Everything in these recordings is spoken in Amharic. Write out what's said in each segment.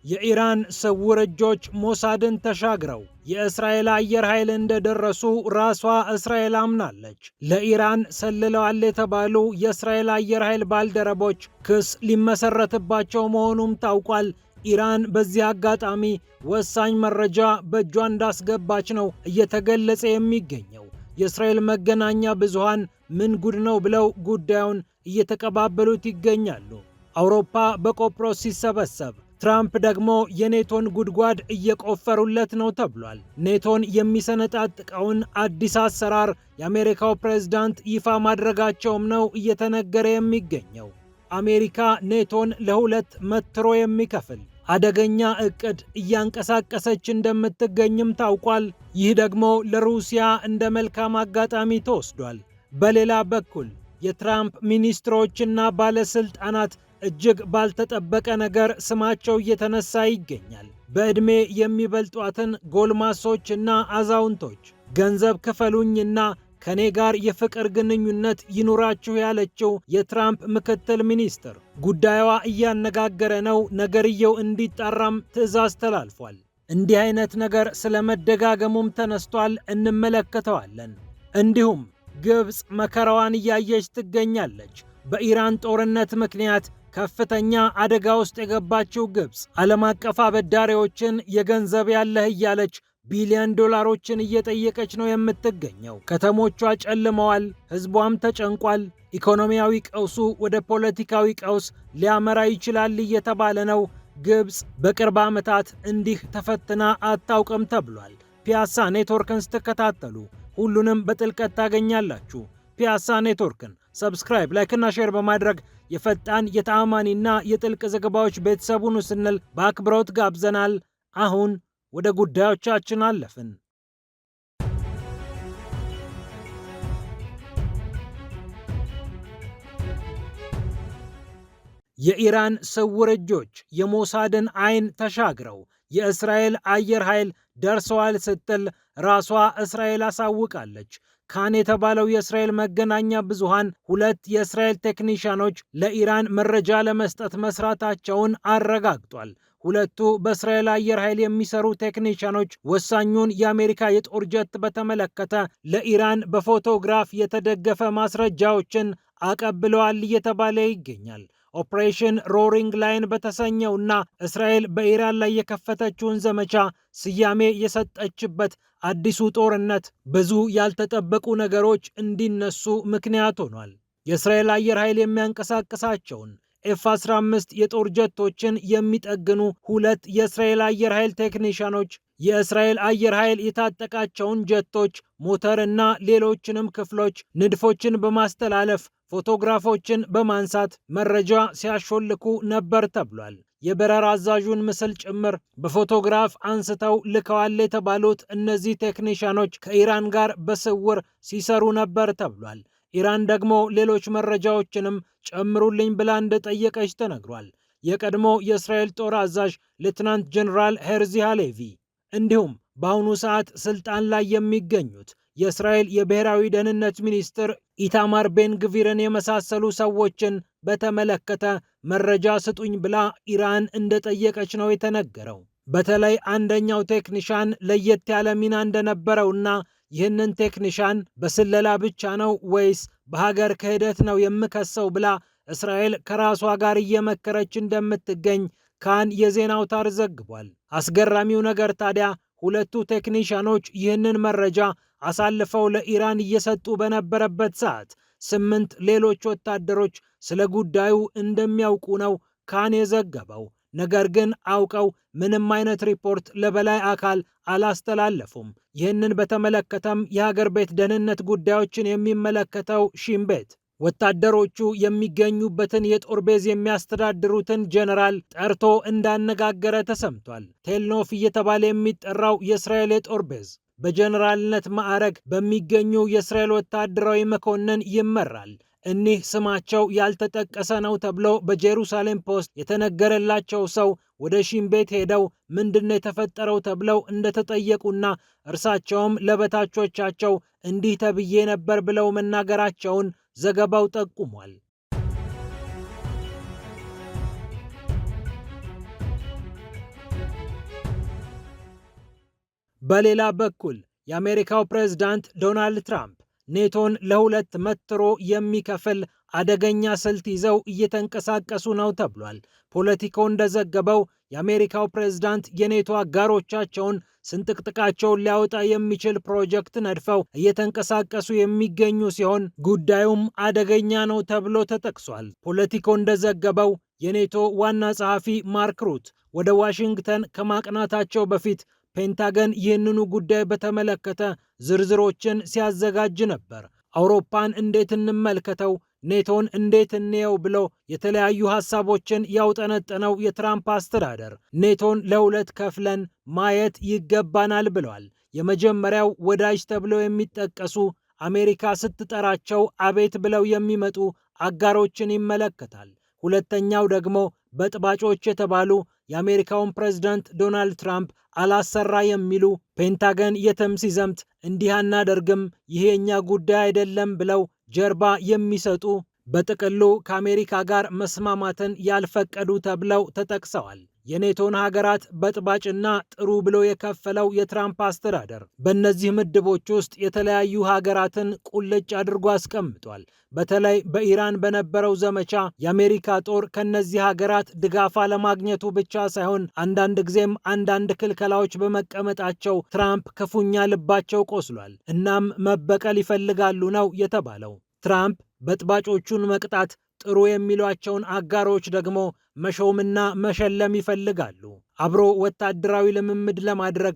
የኢራን ስውር እጆች ሞሳድን ተሻግረው የእስራኤል አየር ኃይል እንደደረሱ ራሷ እስራኤል አምናለች። ለኢራን ሰልለዋል የተባሉ የእስራኤል አየር ኃይል ባልደረቦች ክስ ሊመሰረትባቸው መሆኑም ታውቋል። ኢራን በዚህ አጋጣሚ ወሳኝ መረጃ በእጇ እንዳስገባች ነው እየተገለጸ የሚገኘው። የእስራኤል መገናኛ ብዙሃን ምን ጉድ ነው ብለው ጉዳዩን እየተቀባበሉት ይገኛሉ። አውሮፓ በቆጵሮስ ሲሰበሰብ ትራምፕ ደግሞ የኔቶን ጉድጓድ እየቆፈሩለት ነው ተብሏል። ኔቶን የሚሰነጣጥቀውን አዲስ አሰራር የአሜሪካው ፕሬዝዳንት ይፋ ማድረጋቸውም ነው እየተነገረ የሚገኘው። አሜሪካ ኔቶን ለሁለት መትሮ የሚከፍል አደገኛ እቅድ እያንቀሳቀሰች እንደምትገኝም ታውቋል። ይህ ደግሞ ለሩሲያ እንደ መልካም አጋጣሚ ተወስዷል። በሌላ በኩል የትራምፕ ሚኒስትሮችና ባለስልጣናት እጅግ ባልተጠበቀ ነገር ስማቸው እየተነሳ ይገኛል። በዕድሜ የሚበልጧትን ጎልማሶችና አዛውንቶች ገንዘብ ክፈሉኝና ከኔ ጋር የፍቅር ግንኙነት ይኑራችሁ ያለችው የትራምፕ ምክትል ሚኒስትር ጉዳዩዋ እያነጋገረ ነው። ነገርየው እንዲጣራም ትዕዛዝ ተላልፏል። እንዲህ አይነት ነገር ስለመደጋገሙም ተነስቷል፣ እንመለከተዋለን። እንዲሁም ግብፅ መከራዋን እያየች ትገኛለች። በኢራን ጦርነት ምክንያት ከፍተኛ አደጋ ውስጥ የገባችው ግብፅ ዓለም አቀፍ አበዳሪዎችን የገንዘብ ያለህ እያለች ቢሊዮን ዶላሮችን እየጠየቀች ነው የምትገኘው። ከተሞቿ ጨልመዋል፣ ህዝቧም ተጨንቋል። ኢኮኖሚያዊ ቀውሱ ወደ ፖለቲካዊ ቀውስ ሊያመራ ይችላል እየተባለ ነው። ግብፅ በቅርብ ዓመታት እንዲህ ተፈትና አታውቅም ተብሏል። ፒያሳ ኔትወርክን ስትከታተሉ ሁሉንም በጥልቀት ታገኛላችሁ። ፒያሳ ኔትወርክን ሰብስክራይብ፣ ላይክና ሼር በማድረግ የፈጣን የተአማኒና የጥልቅ ዘገባዎች ቤተሰቡን ስንል በአክብሮት ጋብዘናል። አሁን ወደ ጉዳዮቻችን አለፍን። የኢራን ስውር እጆች የሞሳድን አይን ተሻግረው የእስራኤል አየር ኃይል ደርሰዋል ስትል ራሷ እስራኤል አሳውቃለች። ካን የተባለው የእስራኤል መገናኛ ብዙሃን ሁለት የእስራኤል ቴክኒሽያኖች ለኢራን መረጃ ለመስጠት መስራታቸውን አረጋግጧል። ሁለቱ በእስራኤል አየር ኃይል የሚሰሩ ቴክኒሽያኖች ወሳኙን የአሜሪካ የጦር ጀት በተመለከተ ለኢራን በፎቶግራፍ የተደገፈ ማስረጃዎችን አቀብለዋል እየተባለ ይገኛል። ኦፕሬሽን ሮሪንግ ላይን በተሰኘውና እስራኤል በኢራን ላይ የከፈተችውን ዘመቻ ስያሜ የሰጠችበት አዲሱ ጦርነት ብዙ ያልተጠበቁ ነገሮች እንዲነሱ ምክንያት ሆኗል። የእስራኤል አየር ኃይል የሚያንቀሳቅሳቸውን ኤፍ-15 የጦር ጀቶችን የሚጠግኑ ሁለት የእስራኤል አየር ኃይል ቴክኒሽያኖች የእስራኤል አየር ኃይል የታጠቃቸውን ጀቶች ሞተርና ሌሎችንም ክፍሎች ንድፎችን በማስተላለፍ ፎቶግራፎችን በማንሳት መረጃ ሲያሾልኩ ነበር ተብሏል። የበረራ አዛዡን ምስል ጭምር በፎቶግራፍ አንስተው ልከዋል የተባሉት እነዚህ ቴክኒሽያኖች ከኢራን ጋር በስውር ሲሰሩ ነበር ተብሏል። ኢራን ደግሞ ሌሎች መረጃዎችንም ጨምሩልኝ ብላ እንደጠየቀች ተነግሯል። የቀድሞ የእስራኤል ጦር አዛዥ ሌትናንት ጀነራል ሄርዚ ሃሌቪ እንዲሁም በአሁኑ ሰዓት ስልጣን ላይ የሚገኙት የእስራኤል የብሔራዊ ደህንነት ሚኒስትር ኢታማር ቤን ግቪርን የመሳሰሉ ሰዎችን በተመለከተ መረጃ ስጡኝ ብላ ኢራን እንደጠየቀች ነው የተነገረው። በተለይ አንደኛው ቴክኒሻን ለየት ያለ ሚና እንደነበረውና ይህንን ቴክኒሻን በስለላ ብቻ ነው ወይስ በሀገር ክህደት ነው የምከሰው ብላ እስራኤል ከራሷ ጋር እየመከረች እንደምትገኝ ካን የዜና አውታር ዘግቧል። አስገራሚው ነገር ታዲያ ሁለቱ ቴክኒሻኖች ይህንን መረጃ አሳልፈው ለኢራን እየሰጡ በነበረበት ሰዓት 8 ሌሎች ወታደሮች ስለ ጉዳዩ እንደሚያውቁ ነው ካን የዘገበው። ነገር ግን አውቀው ምንም አይነት ሪፖርት ለበላይ አካል አላስተላለፉም። ይህንን በተመለከተም የሀገር ቤት ደህንነት ጉዳዮችን የሚመለከተው ሺን ቤት ወታደሮቹ የሚገኙበትን የጦር ቤዝ የሚያስተዳድሩትን ጀነራል ጠርቶ እንዳነጋገረ ተሰምቷል። ቴልኖፍ እየተባለ የሚጠራው የእስራኤል የጦር ቤዝ በጀነራልነት ማዕረግ በሚገኙ የእስራኤል ወታደራዊ መኮንን ይመራል። እኒህ ስማቸው ያልተጠቀሰ ነው ተብሎ በጄሩሳሌም ፖስት የተነገረላቸው ሰው ወደ ሺን ቤት ሄደው ምንድነው የተፈጠረው ተብለው እንደተጠየቁና እርሳቸውም ለበታቾቻቸው እንዲህ ተብዬ ነበር ብለው መናገራቸውን ዘገባው ጠቁሟል። በሌላ በኩል የአሜሪካው ፕሬዝዳንት ዶናልድ ትራምፕ ኔቶን ለሁለት መትሮ የሚከፍል አደገኛ ስልት ይዘው እየተንቀሳቀሱ ነው ተብሏል። ፖለቲኮ እንደዘገበው የአሜሪካው ፕሬዝዳንት የኔቶ አጋሮቻቸውን ስንጥቅጥቃቸውን ሊያወጣ የሚችል ፕሮጀክት ነድፈው እየተንቀሳቀሱ የሚገኙ ሲሆን ጉዳዩም አደገኛ ነው ተብሎ ተጠቅሷል። ፖለቲኮ እንደዘገበው የኔቶ ዋና ጸሐፊ ማርክ ሩት ወደ ዋሽንግተን ከማቅናታቸው በፊት ፔንታገን ይህንኑ ጉዳይ በተመለከተ ዝርዝሮችን ሲያዘጋጅ ነበር። አውሮፓን እንዴት እንመልከተው፣ ኔቶን እንዴት እንየው ብሎ የተለያዩ ሐሳቦችን ያውጠነጠነው የትራምፕ አስተዳደር ኔቶን ለሁለት ከፍለን ማየት ይገባናል ብለዋል። የመጀመሪያው ወዳጅ ተብለው የሚጠቀሱ አሜሪካ ስትጠራቸው አቤት ብለው የሚመጡ አጋሮችን ይመለከታል። ሁለተኛው ደግሞ በጥባጮች የተባሉ የአሜሪካውን ፕሬዝዳንት ዶናልድ ትራምፕ አላሰራ የሚሉ ፔንታገን የትም ሲዘምት እንዲህ አናደርግም፣ ይሄ የኛ ጉዳይ አይደለም ብለው ጀርባ የሚሰጡ በጥቅሉ ከአሜሪካ ጋር መስማማትን ያልፈቀዱ ተብለው ተጠቅሰዋል። የኔቶን ሀገራት በጥባጭና ጥሩ ብሎ የከፈለው የትራምፕ አስተዳደር በእነዚህ ምድቦች ውስጥ የተለያዩ ሀገራትን ቁልጭ አድርጎ አስቀምጧል። በተለይ በኢራን በነበረው ዘመቻ የአሜሪካ ጦር ከነዚህ ሀገራት ድጋፍ አለማግኘቱ ብቻ ሳይሆን አንዳንድ ጊዜም አንዳንድ ክልከላዎች በመቀመጣቸው ትራምፕ ክፉኛ ልባቸው ቆስሏል። እናም መበቀል ይፈልጋሉ ነው የተባለው። ትራምፕ በጥባጮቹን መቅጣት፣ ጥሩ የሚሏቸውን አጋሮች ደግሞ መሾምና መሸለም ይፈልጋሉ። አብሮ ወታደራዊ ልምምድ ለማድረግ፣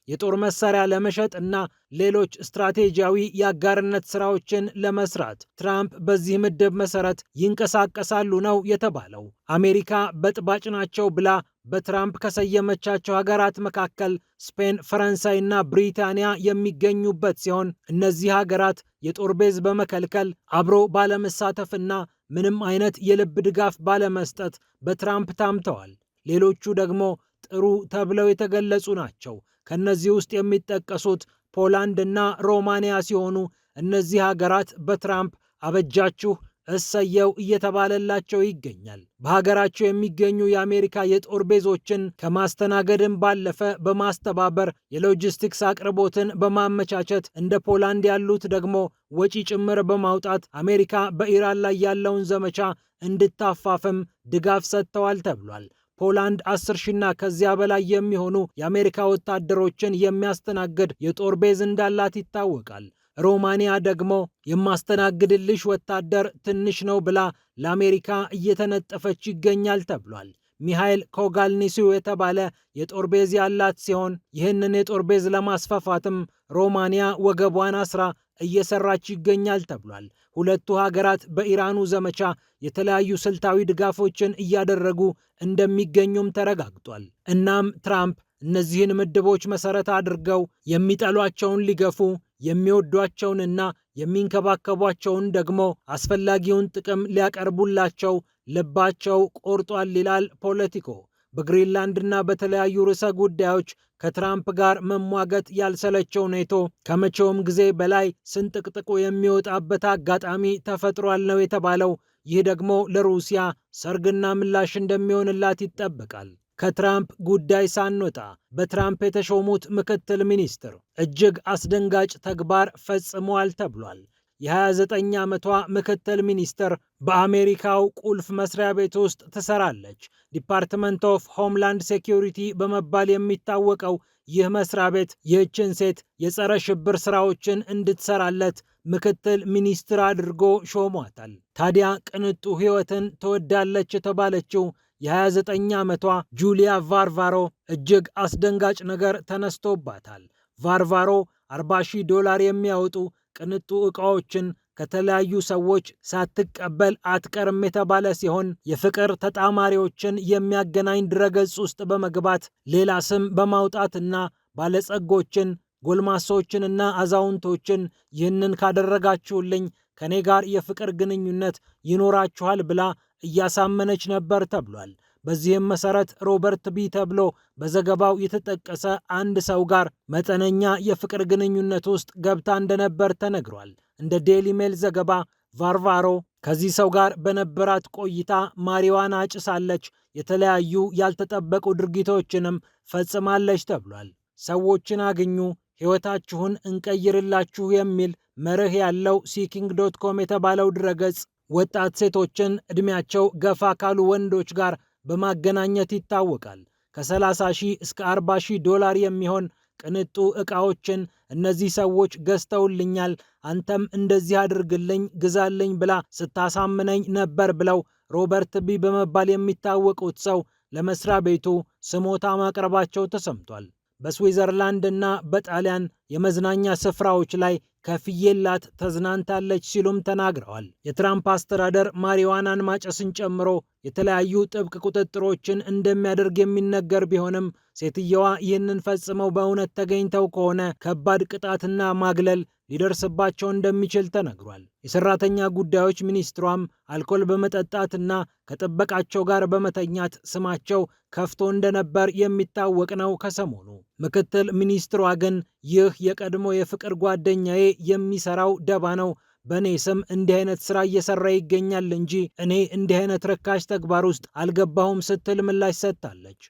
የጦር መሳሪያ ለመሸጥ እና ሌሎች ስትራቴጂያዊ የአጋርነት ስራዎችን ለመስራት ትራምፕ በዚህ ምድብ መሰረት ይንቀሳቀሳሉ ነው የተባለው። አሜሪካ በጥባጭ ናቸው ብላ በትራምፕ ከሰየመቻቸው ሀገራት መካከል ስፔን፣ ፈረንሳይ እና ብሪታንያ የሚገኙበት ሲሆን እነዚህ ሀገራት የጦር ቤዝ በመከልከል አብሮ ባለመሳተፍና ምንም አይነት የልብ ድጋፍ ባለመስጠት በትራምፕ ታምተዋል። ሌሎቹ ደግሞ ጥሩ ተብለው የተገለጹ ናቸው። ከነዚህ ውስጥ የሚጠቀሱት ፖላንድ እና ሮማንያ ሲሆኑ እነዚህ ሀገራት በትራምፕ አበጃችሁ እሰየው እየተባለላቸው ይገኛል። በሀገራቸው የሚገኙ የአሜሪካ የጦር ቤዞችን ከማስተናገድም ባለፈ በማስተባበር የሎጂስቲክስ አቅርቦትን በማመቻቸት እንደ ፖላንድ ያሉት ደግሞ ወጪ ጭምር በማውጣት አሜሪካ በኢራን ላይ ያለውን ዘመቻ እንድታፋፍም ድጋፍ ሰጥተዋል ተብሏል። ፖላንድ 10 ሺና ከዚያ በላይ የሚሆኑ የአሜሪካ ወታደሮችን የሚያስተናግድ የጦር ቤዝ እንዳላት ይታወቃል። ሮማኒያ ደግሞ የማስተናግድልሽ ወታደር ትንሽ ነው ብላ ለአሜሪካ እየተነጠፈች ይገኛል ተብሏል። ሚሃይል ኮጋልኒሲው የተባለ የጦር ቤዝ ያላት ሲሆን ይህንን የጦር ቤዝ ለማስፋፋትም ሮማኒያ ወገቧን አስራ እየሰራች ይገኛል ተብሏል። ሁለቱ ሀገራት በኢራኑ ዘመቻ የተለያዩ ስልታዊ ድጋፎችን እያደረጉ እንደሚገኙም ተረጋግጧል። እናም ትራምፕ እነዚህን ምድቦች መሰረት አድርገው የሚጠሏቸውን ሊገፉ የሚወዷቸውንና የሚንከባከቧቸውን ደግሞ አስፈላጊውን ጥቅም ሊያቀርቡላቸው ልባቸው ቆርጧል ይላል ፖለቲኮ። በግሪንላንድና በተለያዩ ርዕሰ ጉዳዮች ከትራምፕ ጋር መሟገት ያልሰለቸው ኔቶ ከመቼውም ጊዜ በላይ ስንጥቅጥቁ የሚወጣበት አጋጣሚ ተፈጥሯል ነው የተባለው። ይህ ደግሞ ለሩሲያ ሰርግና ምላሽ እንደሚሆንላት ይጠበቃል። ከትራምፕ ጉዳይ ሳንወጣ በትራምፕ የተሾሙት ምክትል ሚኒስትር እጅግ አስደንጋጭ ተግባር ፈጽመዋል ተብሏል። የ29 ዓመቷ ምክትል ሚኒስትር በአሜሪካው ቁልፍ መስሪያ ቤት ውስጥ ትሰራለች። ዲፓርትመንት ኦፍ ሆምላንድ ሴኪዩሪቲ በመባል የሚታወቀው ይህ መስሪያ ቤት ይህችን ሴት የጸረ ሽብር ስራዎችን እንድትሰራለት ምክትል ሚኒስትር አድርጎ ሾሟታል። ታዲያ ቅንጡ ሕይወትን ትወዳለች የተባለችው የ29 ዓመቷ ጁሊያ ቫርቫሮ እጅግ አስደንጋጭ ነገር ተነስቶባታል። ቫርቫሮ $40,000 የሚያወጡ ቅንጡ ዕቃዎችን ከተለያዩ ሰዎች ሳትቀበል አትቀርም የተባለ ሲሆን የፍቅር ተጣማሪዎችን የሚያገናኝ ድረገጽ ውስጥ በመግባት ሌላ ስም በማውጣትና ባለጸጎችን፣ ጎልማሶችንና አዛውንቶችን ይህንን ካደረጋችሁልኝ ከኔ ጋር የፍቅር ግንኙነት ይኖራችኋል ብላ እያሳመነች ነበር ተብሏል። በዚህም መሰረት ሮበርት ቢ ተብሎ በዘገባው የተጠቀሰ አንድ ሰው ጋር መጠነኛ የፍቅር ግንኙነት ውስጥ ገብታ እንደነበር ተነግሯል። እንደ ዴሊ ሜል ዘገባ ቫርቫሮ ከዚህ ሰው ጋር በነበራት ቆይታ ማሪዋና ጭሳለች፣ የተለያዩ ያልተጠበቁ ድርጊቶችንም ፈጽማለች ተብሏል። ሰዎችን አግኙ፣ ሕይወታችሁን እንቀይርላችሁ የሚል መርህ ያለው Seeking.com የተባለው ድረገጽ ወጣት ሴቶችን ዕድሜያቸው ገፋ ካሉ ወንዶች ጋር በማገናኘት ይታወቃል። ከ30,000 እስከ 40,000 ዶላር የሚሆን ቅንጡ ዕቃዎችን እነዚህ ሰዎች ገዝተውልኛል፣ አንተም እንደዚህ አድርግልኝ ግዛልኝ ብላ ስታሳምነኝ ነበር ብለው ሮበርት ቢ በመባል የሚታወቁት ሰው ለመስሪያ ቤቱ ስሞታ ማቅረባቸው ተሰምቷል። በስዊዘርላንድ እና በጣሊያን የመዝናኛ ስፍራዎች ላይ ከፍዬላት ተዝናንታለች ሲሉም ተናግረዋል። የትራምፕ አስተዳደር ማሪዋናን ማጨስን ጨምሮ የተለያዩ ጥብቅ ቁጥጥሮችን እንደሚያደርግ የሚነገር ቢሆንም ሴትየዋ ይህንን ፈጽመው በእውነት ተገኝተው ከሆነ ከባድ ቅጣትና ማግለል ሊደርስባቸው እንደሚችል ተነግሯል። የሰራተኛ ጉዳዮች ሚኒስትሯም አልኮል በመጠጣትና ከጥበቃቸው ጋር በመተኛት ስማቸው ከፍቶ እንደነበር የሚታወቅ ነው። ከሰሞኑ ምክትል ሚኒስትሯ ግን ይህ የቀድሞ የፍቅር ጓደኛዬ የሚሰራው ደባ ነው፣ በእኔ ስም እንዲህ አይነት ስራ እየሰራ ይገኛል እንጂ እኔ እንዲህ አይነት ርካሽ ተግባር ውስጥ አልገባሁም ስትል ምላሽ ሰጥታለች።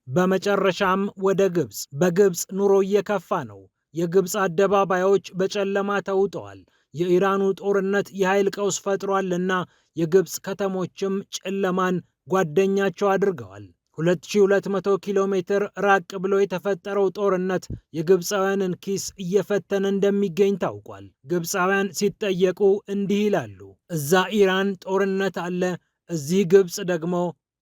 በመጨረሻም ወደ ግብፅ። በግብፅ ኑሮ እየከፋ ነው። የግብፅ አደባባዮች በጨለማ ተውጠዋል። የኢራኑ ጦርነት የኃይል ቀውስ ፈጥሯልና የግብፅ ከተሞችም ጨለማን ጓደኛቸው አድርገዋል። 2200 ኪሎ ሜትር ራቅ ብሎ የተፈጠረው ጦርነት የግብፃውያንን ኪስ እየፈተነ እንደሚገኝ ታውቋል። ግብፃውያን ሲጠየቁ እንዲህ ይላሉ፣ እዛ ኢራን ጦርነት አለ፣ እዚህ ግብፅ ደግሞ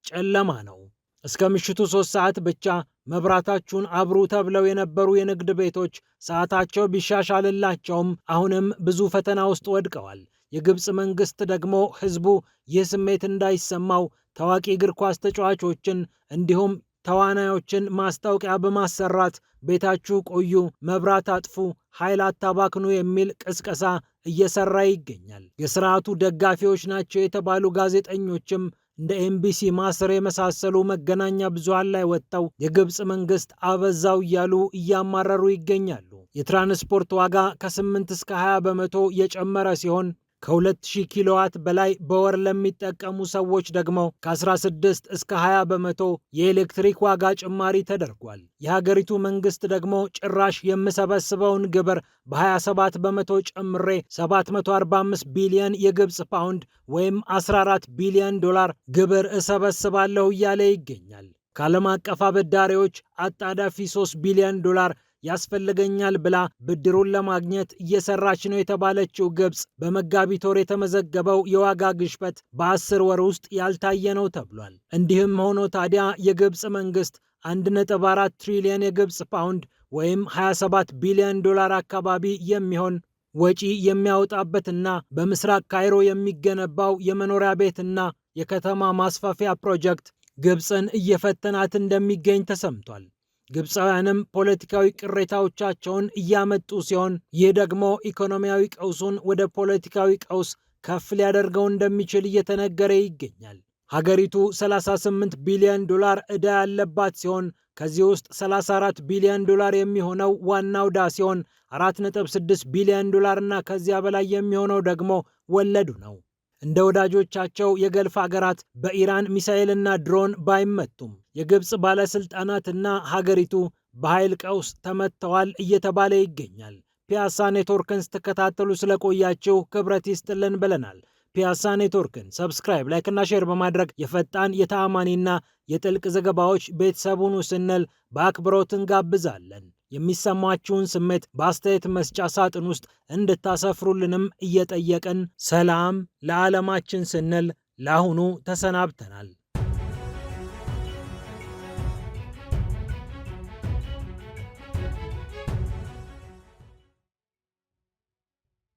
ጨለማ ነው። እስከ ምሽቱ 3 ሰዓት ብቻ መብራታችሁን አብሩ ተብለው የነበሩ የንግድ ቤቶች ሰዓታቸው ቢሻሻልላቸውም አሁንም ብዙ ፈተና ውስጥ ወድቀዋል። የግብፅ መንግስት ደግሞ ህዝቡ ይህ ስሜት እንዳይሰማው ታዋቂ እግር ኳስ ተጫዋቾችን እንዲሁም ተዋናዮችን ማስታወቂያ በማሰራት ቤታችሁ ቆዩ፣ መብራት አጥፉ፣ ኃይል አታባክኑ የሚል ቅስቀሳ እየሰራ ይገኛል። የስርዓቱ ደጋፊዎች ናቸው የተባሉ ጋዜጠኞችም እንደ ኤምቢሲ፣ ማስር የመሳሰሉ መገናኛ ብዙሃን ላይ ወጥተው የግብፅ መንግስት አበዛው እያሉ እያማረሩ ይገኛሉ። የትራንስፖርት ዋጋ ከ8 እስከ 20 በመቶ የጨመረ ሲሆን ከ2000 ኪሎዋት በላይ በወር ለሚጠቀሙ ሰዎች ደግሞ ከ16 እስከ 20 በመቶ የኤሌክትሪክ ዋጋ ጭማሪ ተደርጓል። የሀገሪቱ መንግስት ደግሞ ጭራሽ የምሰበስበውን ግብር በ27 በመቶ ጨምሬ 745 ቢሊዮን የግብፅ ፓውንድ ወይም 14 ቢሊዮን ዶላር ግብር እሰበስባለሁ እያለ ይገኛል። ከዓለም አቀፍ አበዳሪዎች አጣዳፊ 3 ቢሊዮን ዶላር ያስፈልገኛል ብላ ብድሩን ለማግኘት እየሰራች ነው የተባለችው ግብፅ በመጋቢት ወር የተመዘገበው የዋጋ ግሽበት በ10 ወር ውስጥ ያልታየ ነው ተብሏል። እንዲህም ሆኖ ታዲያ የግብፅ መንግስት 1.4 ትሪሊዮን የግብፅ ፓውንድ ወይም 27 ቢሊዮን ዶላር አካባቢ የሚሆን ወጪ የሚያወጣበትና በምስራቅ ካይሮ የሚገነባው የመኖሪያ ቤትና የከተማ ማስፋፊያ ፕሮጀክት ግብፅን እየፈተናት እንደሚገኝ ተሰምቷል። ግብፃውያንም ፖለቲካዊ ቅሬታዎቻቸውን እያመጡ ሲሆን ይህ ደግሞ ኢኮኖሚያዊ ቀውሱን ወደ ፖለቲካዊ ቀውስ ከፍ ሊያደርገው እንደሚችል እየተነገረ ይገኛል። ሀገሪቱ 38 ቢሊዮን ዶላር ዕዳ ያለባት ሲሆን ከዚህ ውስጥ 34 ቢሊዮን ዶላር የሚሆነው ዋናው ዕዳ ሲሆን 4.6 ቢሊዮን ዶላርና ከዚያ በላይ የሚሆነው ደግሞ ወለዱ ነው። እንደ ወዳጆቻቸው የገልፍ ሀገራት በኢራን ሚሳኤልና ድሮን ባይመቱም የግብፅ ባለስልጣናትና ሀገሪቱ በኃይል ቀውስ ተመትተዋል እየተባለ ይገኛል። ፒያሳ ኔትወርክን ስትከታተሉ ስለቆያችሁ ክብረት ይስጥልን ብለናል። ፒያሳ ኔትወርክን ሰብስክራይብ፣ ላይክና ሼር በማድረግ የፈጣን የተአማኒና የጥልቅ ዘገባዎች ቤተሰቡን ስንል በአክብሮት እንጋብዛለን። የሚሰማችሁን ስሜት በአስተያየት መስጫ ሳጥን ውስጥ እንድታሰፍሩልንም እየጠየቅን ሰላም ለዓለማችን ስንል ለአሁኑ ተሰናብተናል።